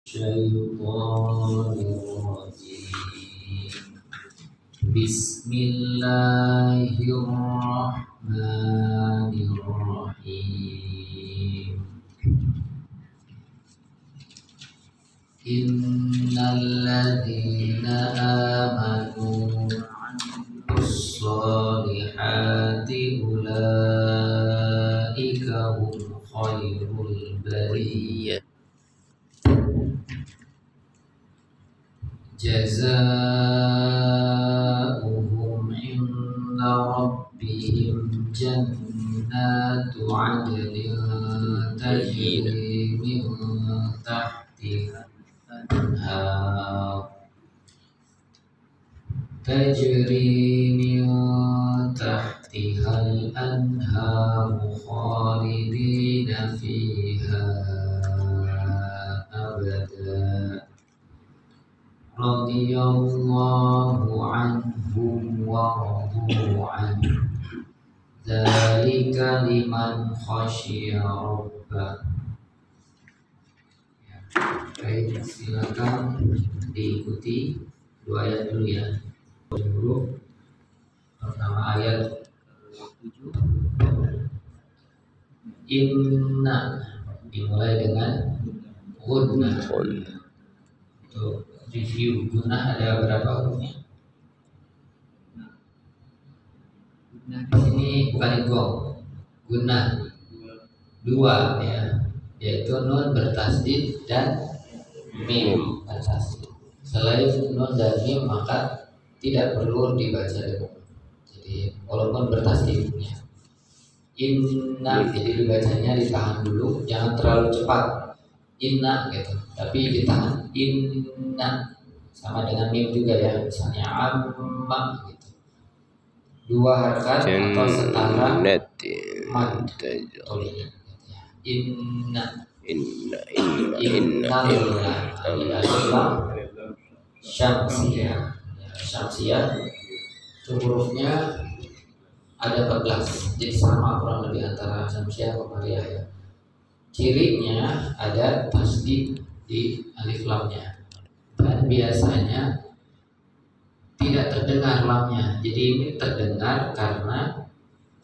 الشيطان الرجيم بسم الله الرحمن الرحيم إن الذين آمنوا وعملوا الصالحات أولئك هم خير البرية جزاؤهم عند ربهم جنات عدن تجري من تحتها الأنهار خالدين فيها أبدا رضي الله عنهم ورضوا عنه ذلك لمن خشي ربه. Baik, silakan diikuti dua ayat dulu ya. Pertama ayat 7. Inna dimulai dengan gunnah. Untuk review gunnah ada berapa hurufnya? Di sini bukan idgham. Gunnah 2 ya, yaitu nun bertasdid dan mim bertasdid. Selain nun dan mim maka tidak perlu dibaca dengan. Jadi walaupun bertasdidnya inna, jadi dibacanya ditahan dulu, jangan terlalu cepat inna gitu, tapi ditahan inna, sama dengan mim juga ya, misalnya amma gitu, 2 harakat atau setara mad inna syamsiyah itu hurufnya ada 14, jadi sama kurang lebih antara syamsiyah dan qamariyah ya. Cirinya ada tasdid di alif lamnya dan biasanya tidak terdengar lamnya. Jadi ini terdengar karena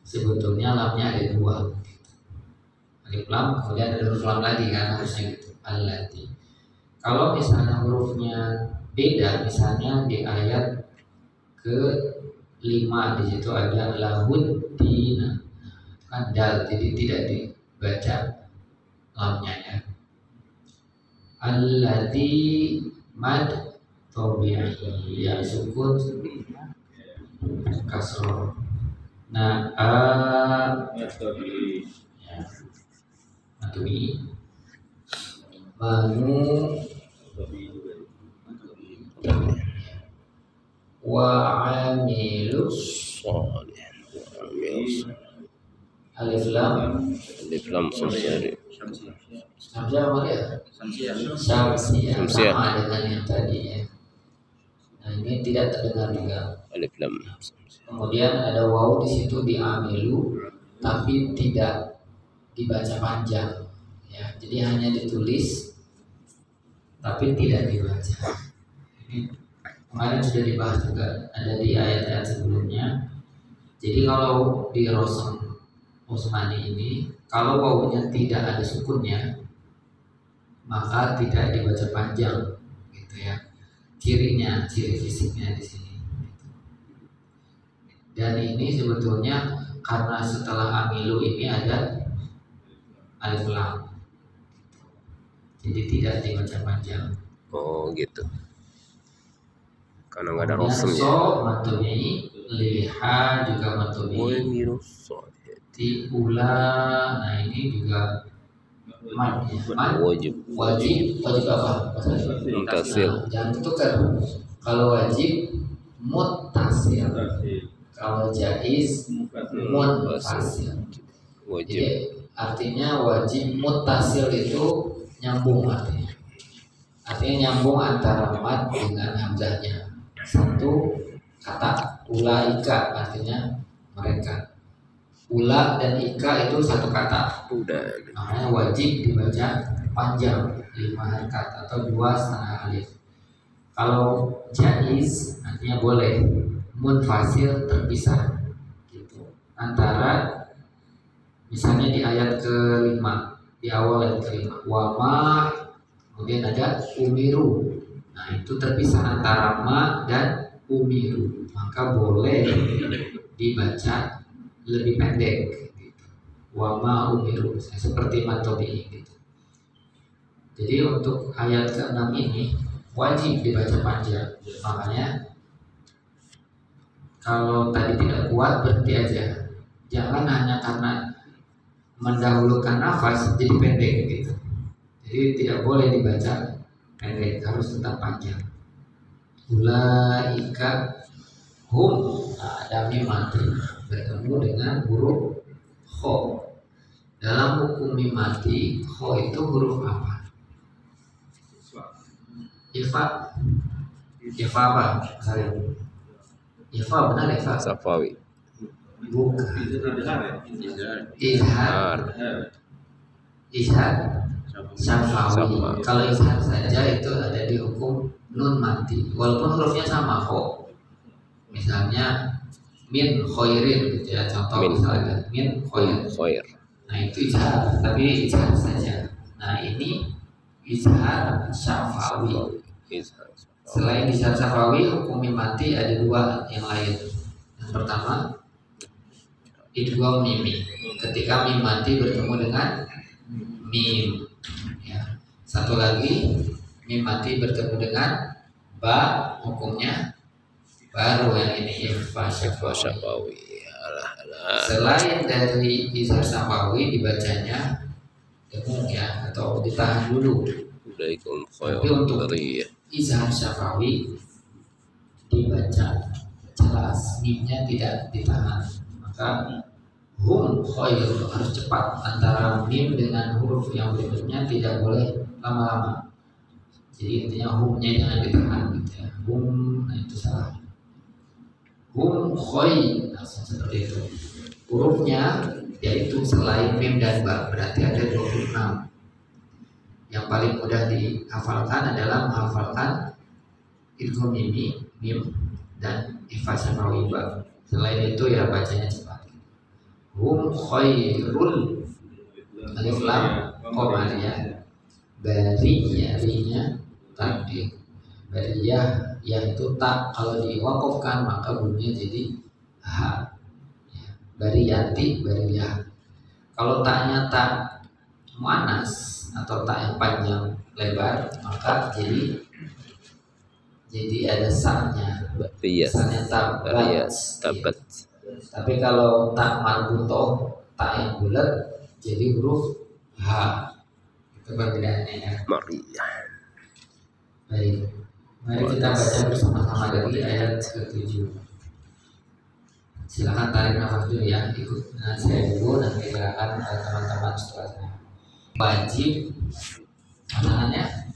sebetulnya lamnya ada 2, alif lam kemudian ada huruf lam lagi kan, harusnya gitu, allati. Kalau misalnya hurufnya beda, misalnya di ayat ke-5 di situ ada lahuddina, kan dal, jadi tidak dibaca lamnya ya. Allati mad tabi'i ya, sukun kasroh. Nah tabi'i manu wa amilus alif lam syamsiyah sama dengan yang tadi ya. Nah ini tidak terdengar juga alif lam. Kemudian ada waw di situ di amilu tapi tidak dibaca panjang ya, jadi hanya ditulis tapi tidak dibaca. Ini kemarin sudah dibahas juga, ada di ayat-ayat sebelumnya. Jadi kalau di Rosem Usmani ini, kalau wawunya tidak ada sukunnya maka tidak dibaca panjang gitu ya. Cirinya, ciri fisiknya di sini. Dan ini sebetulnya karena setelah amilu ini ada alif lam, jadi tidak dibaca panjang. Oh gitu. Karena nggak ada rosemnya. So matubi, liha juga matubi. Di ula, nah ini juga mad ya. Wajib apa? Mutasil. Jangan tukar. Kalau wajib mutasil. Kalau jaiz mutasil. Jadi artinya wajib mutasil itu nyambung artinya. Artinya nyambung antara mad dengan hamzahnya. Satu kata ulaika artinya mereka. Ula dan ika itu satu kata. Makanya wajib dibaca panjang 5 harkat atau 2,5 alif. Kalau jaiz artinya boleh, munfasil terpisah gitu. Antara misalnya di ayat ke-5, di awal ayat ke-5, wama, kemudian ada umiru. Nah, itu terpisah antara ma dan umiru, maka boleh dibaca lebih pendek gitu. Wama umiru, seperti matobi gitu. Jadi untuk ayat ke-6 ini wajib dibaca panjang. Makanya kalau tadi tidak kuat berhenti aja. Jangan hanya karena mendahulukan nafas jadi pendek gitu. Jadi tidak boleh dibaca pendek, harus tetap panjang. Ulaika hum, ada mim mati bertemu dengan huruf kho. Dalam hukum mim mati, kho itu huruf apa? Ifa. Ifa apa? Saya. Ifa benar Ifa? Safawi. Bukan. Izhar. Izhar Syafawi. Kalau izhar saja itu ada di hukum nun mati, walaupun hurufnya sama kok. Misalnya min khairin gitu ya, contoh misalnya min khair. Nah itu izhar, tapi izhar saja. Nah ini izhar syafawi. Selain izhar syafawi, hukum mim mati ada 2 yang lain. Yang pertama idgham mimi, ketika mim mati bertemu dengan mim ya. Satu lagi mim mati bertemu dengan ba, hukumnya baru yang ini ikhfa syafawi. Selain dari izhar syafawi dibacanya dengung ya, atau ditahan dulu. Tapi untuk izhar syafawi dibaca jelas, mimnya tidak ditahan, maka hum khair harus cepat. Antara mim dengan huruf yang berikutnya tidak boleh lama-lama. Jadi intinya humnya jangan ditahan gitu ya. Hum, nah itu salah. Hum khair, langsung seperti itu. Hurufnya yaitu selain mim dan ba, berarti ada 26. Yang paling mudah dihafalkan adalah menghafalkan idgham mimi, mim dan ikhfa syafawi ba. Selain itu ya bacanya cepat. Hum khairul, alif lam qamariyah, bariyah, rinya takdir, bariyah yaitu tak, kalau diwakafkan maka bunyinya jadi ha ya. Bariyati, bariyah. Kalau taknya tak muannas atau tak yang panjang lebar, maka jadi ada sa-nya, misalnya tabat. Tapi kalau tak marbutoh, tak yang bulat, jadi huruf H. Itu perbedaannya ya. Baik, mari kita baca bersama-sama dari ayat ke-7. Silakan tarik nafas dulu ya, ikut dengan saya dulu, nanti silakan teman-teman setelahnya. Wajib, namanya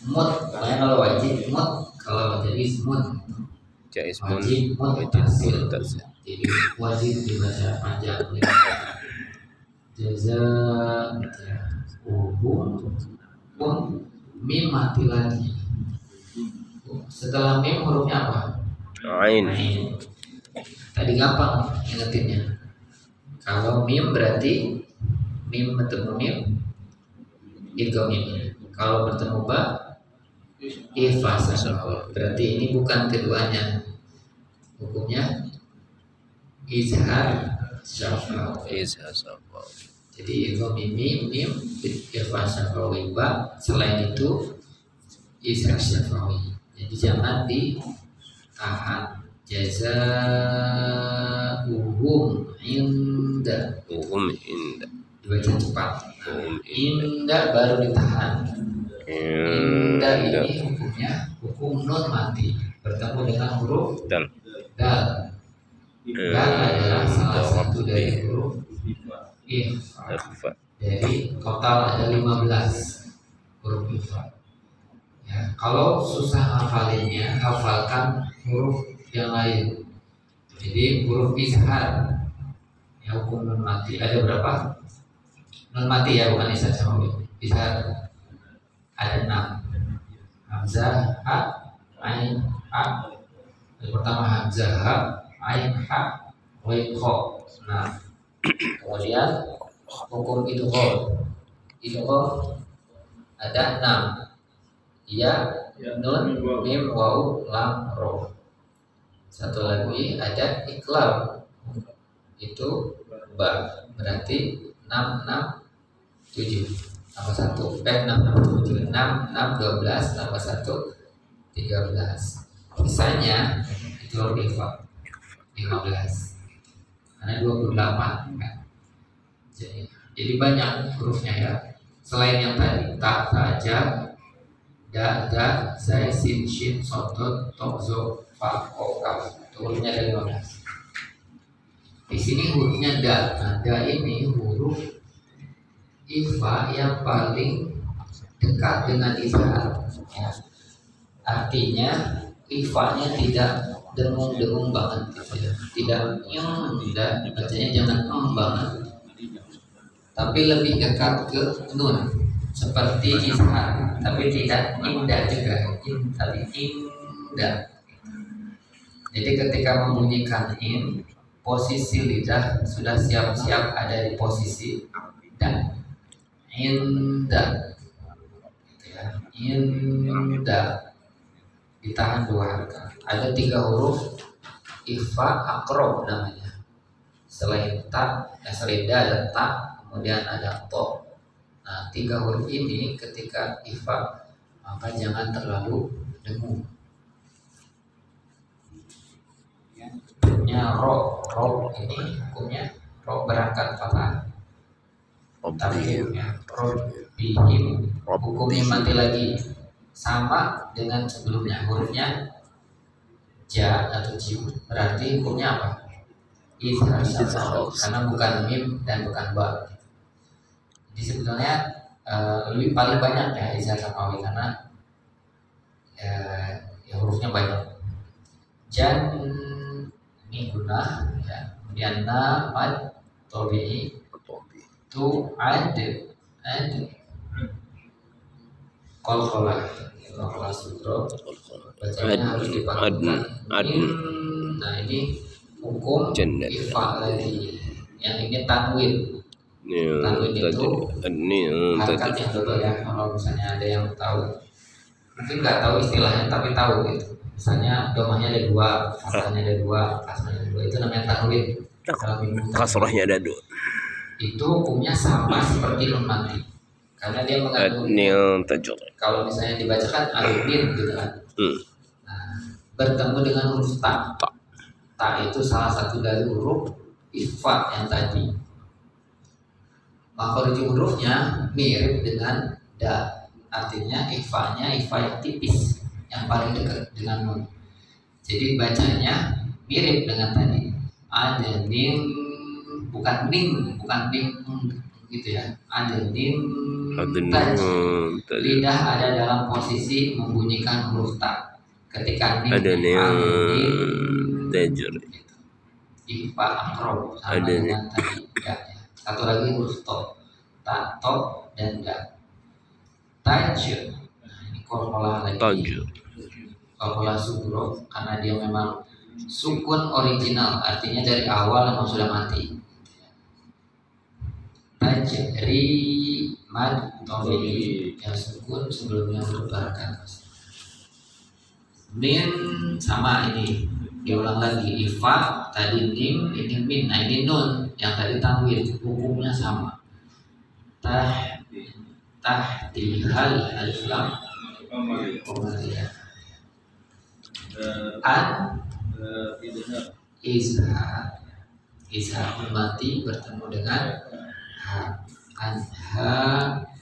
mut. Kalau wajib mut, kalau jadi mut. Wajib mutasil. Jadi wajib dibaca panjang. Jaza mim mati lagi. Setelah mim hurufnya apa? Ain. Tadi gampang ingetinnya. Kalau mim berarti mim bertemu mim, idgham mim. Kalau bertemu ba, ikhfa syafawi. Berarti ini bukan keduanya. Hukumnya izhar syafawi. Jadi idgham mim, ikhfa syafawi ba. Selain itu izhar syafawi. Jadi jangan ditahan. Jazaa'uhum inda. Dibaca cepat. Inda baru ditahan. Inda ini hukumnya hukum nun mati bertemu dengan huruf dal. Dal adalah salah satu dari huruf ikhfa. Jadi total ada 15 huruf ikhfa. Ya, kalau susah hafalinnya, hafalkan huruf yang lain. Jadi huruf izhar ya, hukum nun mati ada berapa? Nun mati ya, bukan izhar syafawi. Izhar ada 6. Hamzah, ha, ain, ha. Yang pertama hamzah, ha, ain, ha, wain, kho. Nah, kemudian hukum idgham ada 6. Ya, nun, mim, waw, lam, ro. Satu lagi ada iqlab, itu ba, berarti 6, 6, 7 tambah 1, 6, 6, 7, 6, 6, 12 tambah 1, 13. Sisanya itu ikhfa 15 karena 28 kan. Jadi banyak hurufnya ya. Selain yang tadi ta, saja, da, zai, sin, shin, sod, dot, to, zo, fa, ko, kaf. Hurufnya ada 15. Di sini hurufnya da. Nah, da ini huruf ikhfa yang paling dekat dengan izhar. Ya. Artinya ikhfanya tidak dengung-dengung banget gitu ya. Tidak tidak bacanya jangan banget. Tapi lebih dekat ke nun seperti izhar, tapi tidak indah juga. Tapi indah. Jadi ketika membunyikan in, posisi lidah sudah siap-siap ada di posisi dan indah. Gitu ya. Indah. Ditahan 2 harakat. Ada 3 huruf ikhfa akrob namanya. Selain ta, selain da ada ta, kemudian ada to. Nah, 3 huruf ini ketika ikhfa maka jangan terlalu dengung. Hukumnya ro ini hukumnya ro berangkat fathah. Tapi ro bihim hukumnya mati lagi. Sama dengan sebelumnya, hurufnya ja atau jiu, berarti hukumnya apa? Izhar karena bukan mim dan bukan ba. Jadi sebetulnya lebih paling banyak ya izhar samawi karena ya hurufnya banyak. Jan ini guna ya, kemudian na, mad, tobi, tu, ad, qalqalah sudro, bacanya harus dipanggilkan. Nah ini hukum ikhfa lagi. Yang ini tanwin. Tanwin itu harakat yang double ya. Kalau misalnya ada yang tahu, mungkin nggak tahu istilahnya tapi tahu gitu. Misalnya domahnya ada 2, fathahnya ada 2, kasrahnya ada 2, itu namanya tanwin. Kasrahnya ada 2. Itu hukumnya sama seperti nun mati. Karena dia mengandung kalau misalnya dibacakan alifin gitu kan. Nah, bertemu dengan huruf ta. Ta itu salah satu dari huruf ikhfa yang tadi. Maka hurufnya mirip dengan da. Artinya ikhfanya ikhfa yang tipis, yang paling dekat dengan nun. Jadi bacanya mirip dengan tadi. Ada ning, bukan ning gitu ya. Ada ning, lidah ada dalam posisi membunyikan huruf ta. Ketika ning, ada ning, tajur. Ikhfa akrob sama dengan tadi ya. Satu lagi huruf to, ta, to, dan da. Tajur. Nah, ini qalqalah lagi. Qalqalah sugro karena dia memang sukun original, artinya dari awal memang sudah mati. Tajri, mad, tobi yang sukun sebelumnya huruf harakat. Min sama ini diulang lagi, ifa tadi nim, ini min, nah ini nun yang tadi tanwin, hukumnya sama. Tahtihal alif lam komariah. An izhar mati bertemu dengan ha. Anha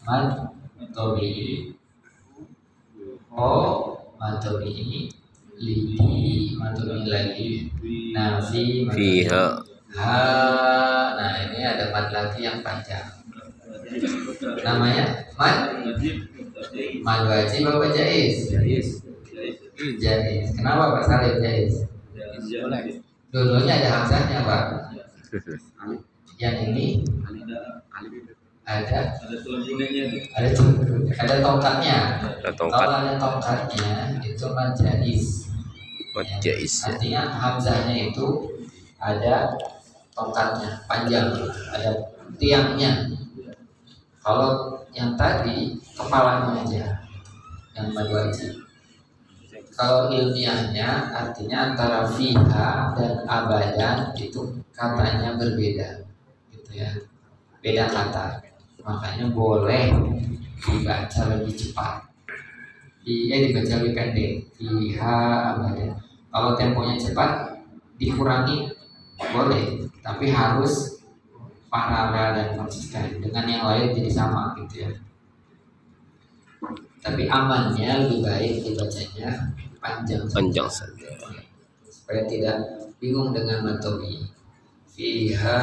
mad tobi o mad tobi lidi mad tobi lagi nafi fiha ha. Nah ini ada mad lagi yang panjang namanya mad wajib apa jaiz? Jaiz. Kenapa Pak Salim jaiz? Dua-duanya ada hamzahnya Pak. Yang ini ada tongkatnya. Kalau ada tongkatnya itu majais. Artinya hamzahnya itu ada tongkatnya panjang, ada tiangnya. Kalau yang tadi kepalanya aja yang mad wajib. Kalau ilmiahnya artinya antara fiha dan abadan itu katanya berbeda, gitu ya, beda kata. Makanya boleh dibaca lebih cepat, dibaca lebih pendek, fiha abadan. Kalau temponya cepat dikurangi boleh, tapi harus paralel dan konsisten dengan yang lain, jadi sama gitu ya. Tapi amannya lebih baik dibacanya panjang saja supaya tidak bingung dengan matobi. Fiha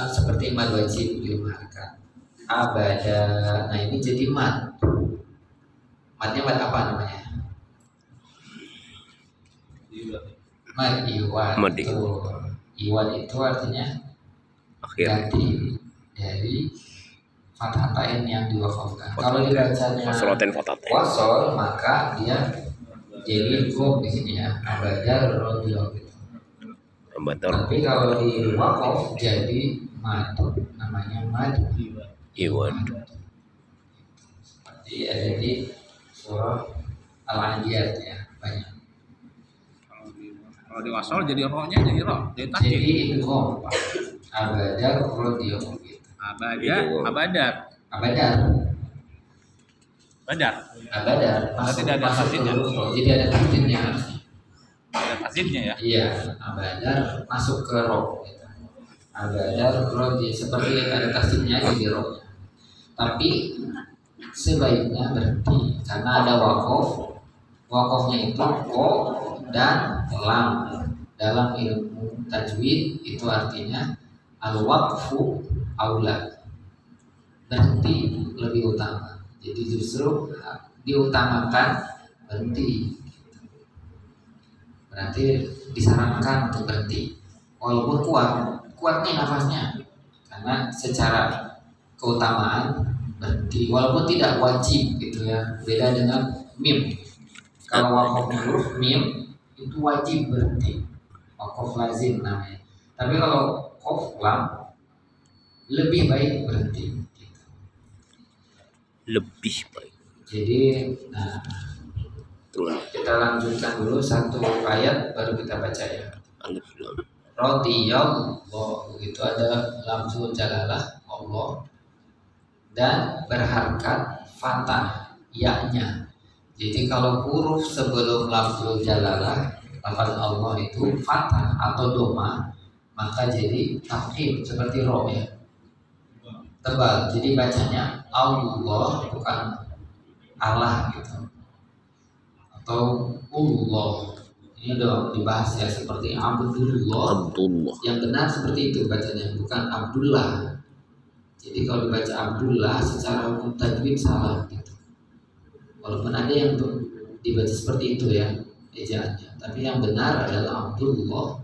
seperti mad wajib diumarkan. Abada, nah ini jadi mad. Madnya mad apa namanya? Mad iwan. Iwan itu artinya ganti dari fathatain yang diwakafkan. Kalau dibacanya wasol maka dia jadi gom di sini ya, abadar rodil gitu. Tapi kalau di wakaf jadi mad, namanya mad iwan. Seperti ada di surah Al-Anbiya ya, banyak. Kalau di wasol jadi rohnya jadi roh, jadi gom. Abadar rodil gitu. Abadar. Tidak ada tasdidnya. Jadi ada tasdidnya. Ada tasdidnya ya? Iya, abadar masuk ke roh. Gitu. Abadar roh seperti ada tasdidnya jadi roh. Tapi sebaiknya berhenti karena ada wakaf. Wakafnya itu ko dan lam. Dalam ilmu tajwid itu artinya al-waqfu aula. Berhenti lebih utama. Jadi justru diutamakan berhenti. Berarti disarankan untuk berhenti. Walaupun kuat nih nafasnya. Karena secara keutamaan berhenti. Walaupun tidak wajib gitu ya. Beda dengan mim. Kalau wakaf huruf mim itu wajib berhenti. Wakaf lazim namanya. Tapi kalau qaf lam lebih baik berhenti. Lebih baik. Jadi, nah, kita lanjutkan dulu satu ayat baru kita baca ya. Alif lam. Radhiyallahu itu ada lafzul jalalah Allah dan berharkat fathah ya-nya. Jadi kalau huruf sebelum lafzul jalalah lafaz Allah itu fathah atau doma, maka jadi tafkhim seperti ro ya. Tebal, jadi bacanya Allah bukan Allah gitu, atau Allah. Ini udah dibahas ya, seperti Abdullah. Yang benar seperti itu bacanya, bukan Abdullah. Jadi kalau dibaca Abdullah secara hukum tajwid salah gitu. Walaupun ada yang dibaca seperti itu ya ejaannya, tapi yang benar adalah Abdullah.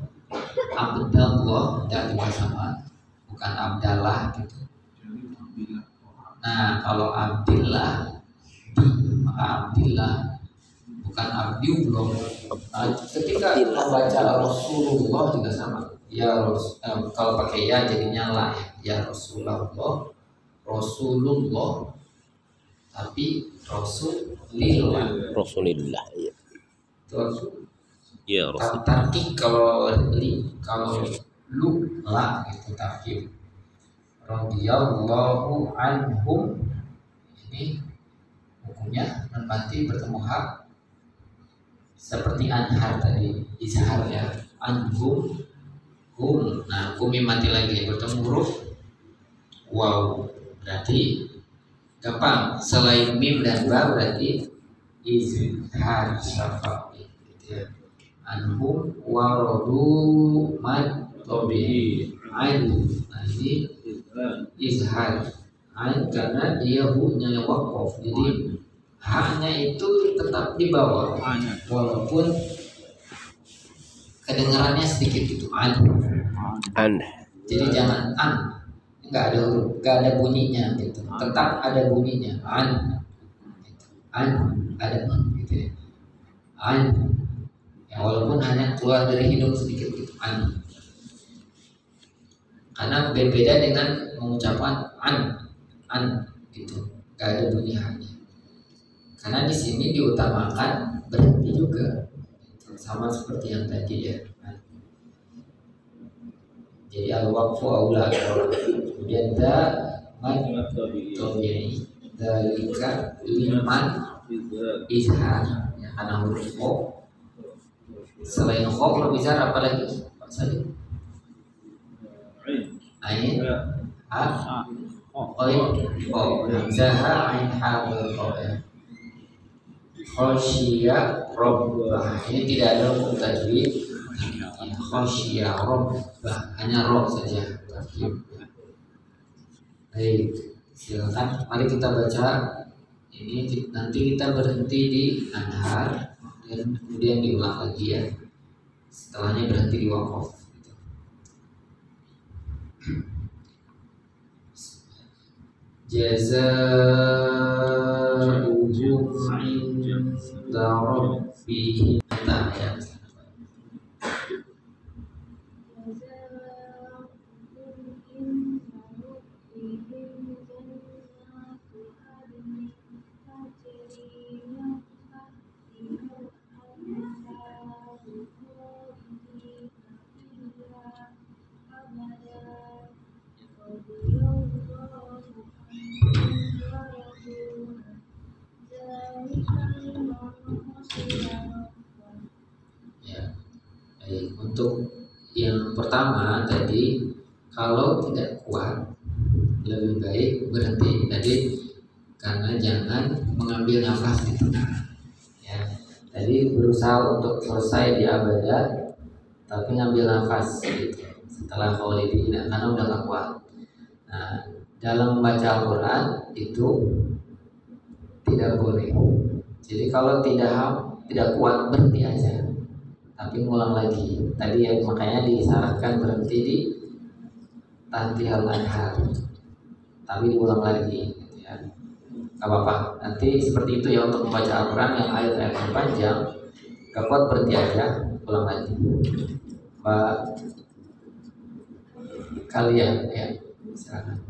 Abdullah dan juga sama, bukan Abdallah gitu. Nah, kalau Abdillah, maka Abdillah bukan Abdiullah. Ketika membaca Rasulullah juga sama. Ya kalau pakai ya jadinya lah ya Rasulullah, tapi Rasulillah ya. Ya Rasul. Tarkik kalau lu lah itu tarkib. Radhiyallahu anhum, ini hukumnya nanti bertemu hak seperti anhar tadi, izhar ya, anhum hum. Nah hum mati lagi bertemu huruf waw, berarti gampang, selain mim dan ba berarti izhar syafa'i gitu ya. Anhum warodu mad tobi'i ain. Nah ini izhar ain karena dia hu-nya waqaf, jadi haknya itu tetap di bawah walaupun kedengarannya sedikit itu an. Jadi jangan an, nggak ada bunyinya gitu. Tetap ada bunyinya gitu. Ada gitu ya. Ya, walaupun hanya keluar dari hidung sedikit gitu. Karena berbeda dengan mengucapkan gitu. Nggak ada bunyi hanya. Karena di sini diutamakan berhenti juga. Sama seperti yang tadi ya. Jadi al-waqfu aula. Kemudian tabi'i dalika liman izhar ya, karena huruf kho. Selain kho huruf izhar apa lagi? Pak Salim? Ain, ha, qain, kho. Hamzah, ain, ha, kho ya. Khosyiya rabbah. Ini tidak ada hukum tajwid. Khosyiya rabbah, hanya roh saja. Baik, silakan. Mari kita baca. Ini nanti kita berhenti di anhar dan kemudian diulang lagi ya. Setelahnya berhenti di waqaf. Jazaa'uhum 'inda rabbihim ya. Ya, baik. Untuk yang pertama tadi, kalau tidak kuat lebih baik berhenti tadi, karena jangan mengambil nafas gitu. Ya, tadi berusaha untuk selesai di abadah, tapi ngambil nafas gitu. Setelah kholidina karena udah gak kuat. Nah, dalam membaca Al-Quran itu tidak boleh. Jadi kalau tidak kuat berhenti aja, tapi ngulang lagi. Tadi ya makanya disarankan berhenti di tahtihal anhar, tapi diulang lagi gitu ya. Gak apa-apa. Nanti seperti itu ya untuk membaca Al-Quran yang ayat-ayat yang panjang. Gak kuat berhenti aja, ulang lagi. Mbak kalian ya, silakan.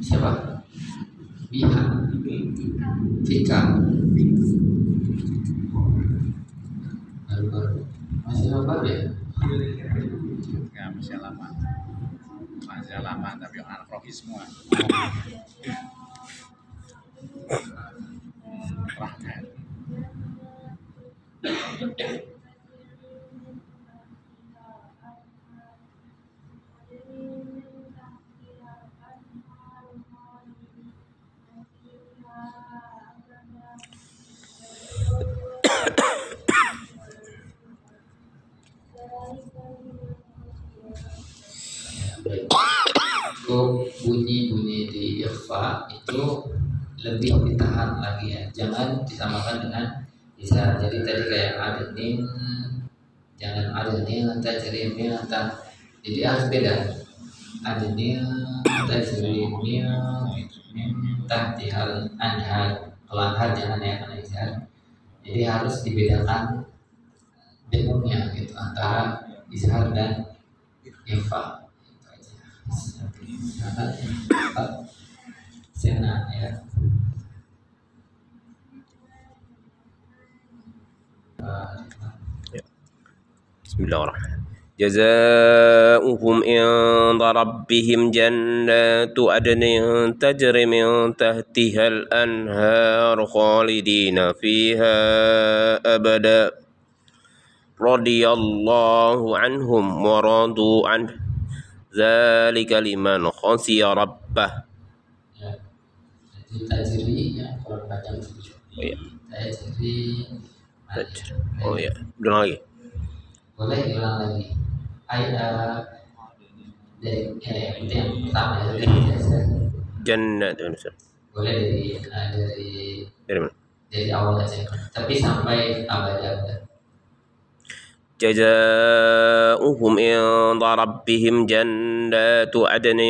Siapa? Biha, Fika, baru masih baru ya? Ya masih lama. Masih lama tapi anak rohi semua. Rahmat. Untuk bunyi-bunyi di ikhfa itu lebih ditahan lagi ya, jangan disamakan dengan bisa. Jadi tadi kayak adenin, jangan adenin tajrimil ta, jadi harus beda. Adenin tajrimil tahtihal anhar. Kalau anhar jangan ya karena izhar. Jadi harus dibedakan dengungnya gitu antara izhar dan ikhfa. Sena ya. Bismillahirrahmanirrahim. جزاؤهم عند ربهم جنات عدن تجري من تحتها الأنهار خالدين فيها أبدا radhiyallahu anhum wa radu an dzalika liman khasiya rabbah. Ya. Jadi tajri ya kalau panjang itu. Oh ya. Tajri. Oh ya. Ulang lagi. Boleh diulang lagi. Dari itu yang pertama ya. Jannatun. Boleh Dari mana? dari awal aja. Tapi sampai abad. جزاؤهم عند ربهم جنات عدن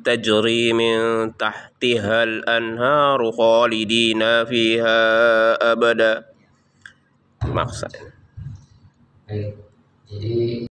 تجري من تحتها الأنهار خالدين فيها أبدا. Maksud. Baik. Jadi